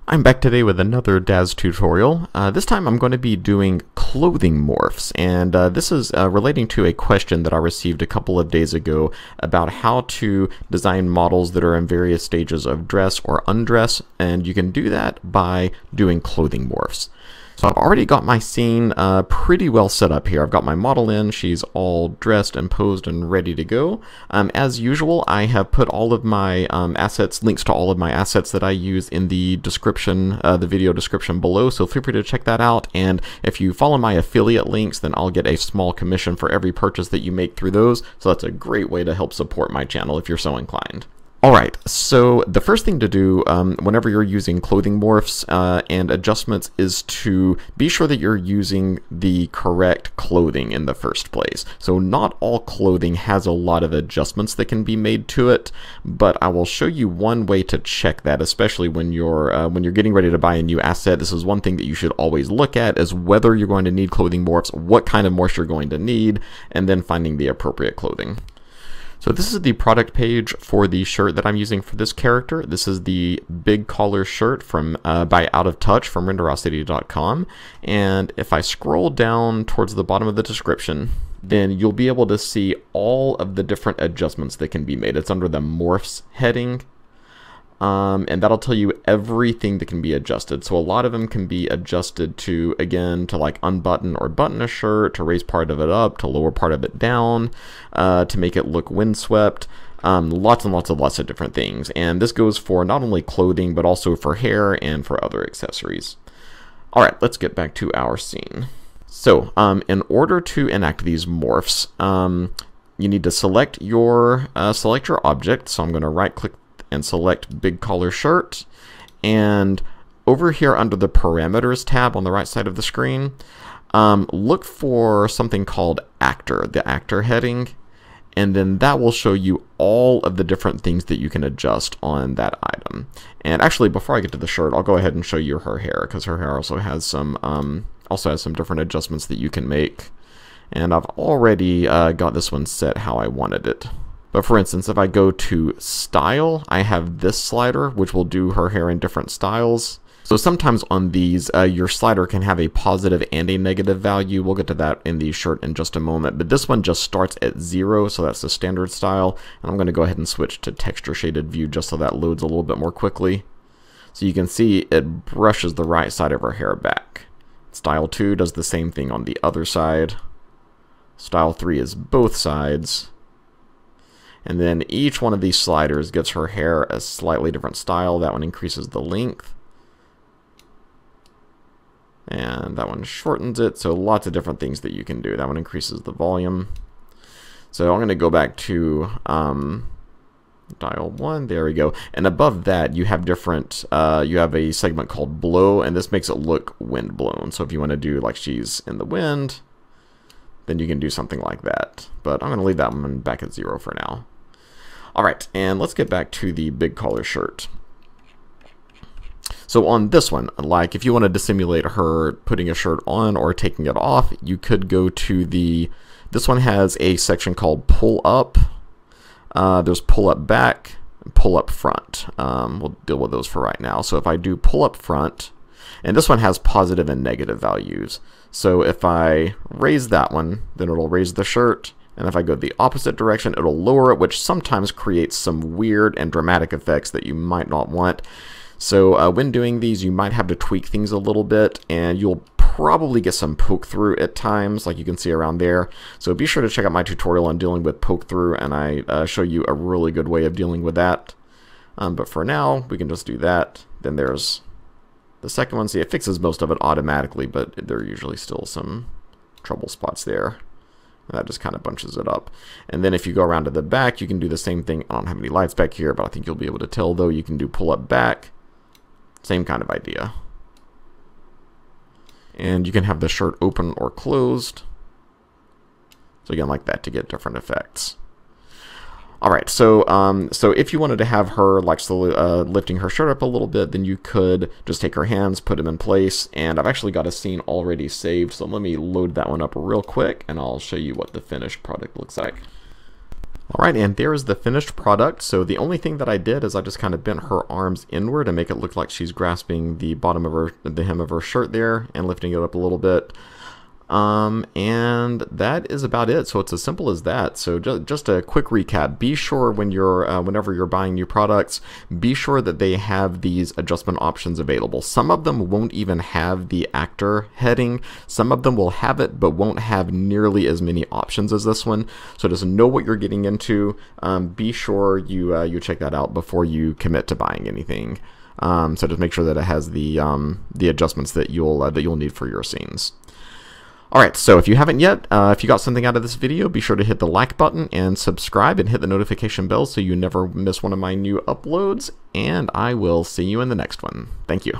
I'm back today with another Daz tutorial. This time I'm going to be doing clothing morphs, and this is relating to a question that I received a couple of days ago about how to design models that are in various stages of dress or undress, and you can do that by doing clothing morphs. So I've already got my scene pretty well set up here. I've got my model in, she's all dressed and posed and ready to go. As usual, I have put all of my assets, links to all of my assets that I use in the description, the video description below, so feel free to check that out. And if you follow my affiliate links, then I'll get a small commission for every purchase that you make through those, so that's a great way to help support my channel if you're so inclined. Alright, so the first thing to do whenever you're using clothing morphs and adjustments is to be sure that you're using the correct clothing in the first place. So not all clothing has a lot of adjustments that can be made to it, but I will show you one way to check that, especially when you're getting ready to buy a new asset. This is one thing that you should always look at, is whether you're going to need clothing morphs, what kind of morphs you're going to need, and then finding the appropriate clothing. So this is the product page for the shirt that I'm using for this character. This is the big collar shirt from by Out of Touch from renderosity.com. And if I scroll down towards the bottom of the description, then you'll be able to see all of the different adjustments that can be made. It's under the Morphs heading. And that'll tell you everything that can be adjusted. So a lot of them can be adjusted to, again, to like unbutton or button a shirt, to raise part of it up, to lower part of it down, to make it look windswept. Lots and lots of different things. And this goes for not only clothing, but also for hair and for other accessories. All right, let's get back to our scene. So in order to enact these morphs, you need to select your object. So I'm going to right click and select big collar shirt, and over here under the parameters tab on the right side of the screen, look for something called actor, the actor heading, and then that will show you all of the different things that you can adjust on that item. And actually, before I get to the shirt, I'll go ahead and show you her hair, because her hair also has some different adjustments that you can make, and I've already got this one set how I wanted it. But for instance, if I go to style, I have this slider, which will do her hair in different styles. So sometimes on these, your slider can have a positive and a negative value. We'll get to that in the shirt in just a moment. But this one just starts at 0, so that's the standard style. And I'm going to go ahead and switch to texture shaded view just so that loads a little bit more quickly. So you can see it brushes the right side of her hair back. Style 2 does the same thing on the other side. Style 3 is both sides. And then each one of these sliders gives her hair a slightly different style. That one increases the length. And that one shortens it. So lots of different things that you can do. That one increases the volume. So I'm going to go back to dial 1. There we go. And above that, you have different, you have a segment called blow, and this makes it look wind blown. So if you want to do like she's in the wind, then you can do something like that. But I'm going to leave that one back at 0 for now. Alright, and let's get back to the big collar shirt. So on this one, like if you wanted to simulate her putting a shirt on or taking it off, you could go to this one has a section called pull up. There's pull up back and pull up front. We'll deal with those for right now. So if I do pull up front, and this one has positive and negative values. So if I raise that one, then it'll raise the shirt. And if I go the opposite direction, it'll lower it, which sometimes creates some weird and dramatic effects that you might not want. So when doing these, you might have to tweak things a little bit, and you'll probably get some poke through at times, like you can see around there. So be sure to check out my tutorial on dealing with poke through, and I show you a really good way of dealing with that. But for now, we can just do that. Then there's the second one. See, it fixes most of it automatically, but there are usually still some trouble spots there. And that just kind of bunches it up. And then if you go around to the back, you can do the same thing. I don't have any lights back here, but I think you'll be able to tell, though. You can do pull up back. Same kind of idea. And you can have the shirt open or closed. So again, like that, to get different effects. Alright, so if you wanted to have her like slowly lifting her shirt up a little bit, then you could just take her hands, put them in place, and I've actually got a scene already saved, so let me load that one up real quick, and I'll show you what the finished product looks like. Alright, and there is the finished product. So the only thing that I did is I just kind of bent her arms inward and make it look like she's grasping the bottom of the hem of her shirt there and lifting it up a little bit. And that is about it. So it's as simple as that. So just a quick recap. Be sure when whenever you're buying new products, be sure that they have these adjustment options available. Some of them won't even have the actor heading. Some of them will have it, but won't have nearly as many options as this one. So just know what you're getting into. Be sure you check that out before you commit to buying anything. So just make sure that it has the adjustments that you'll need for your scenes. Alright, so if you haven't yet, if you got something out of this video, be sure to hit the like button and subscribe and hit the notification bell so you never miss one of my new uploads, and I will see you in the next one. Thank you.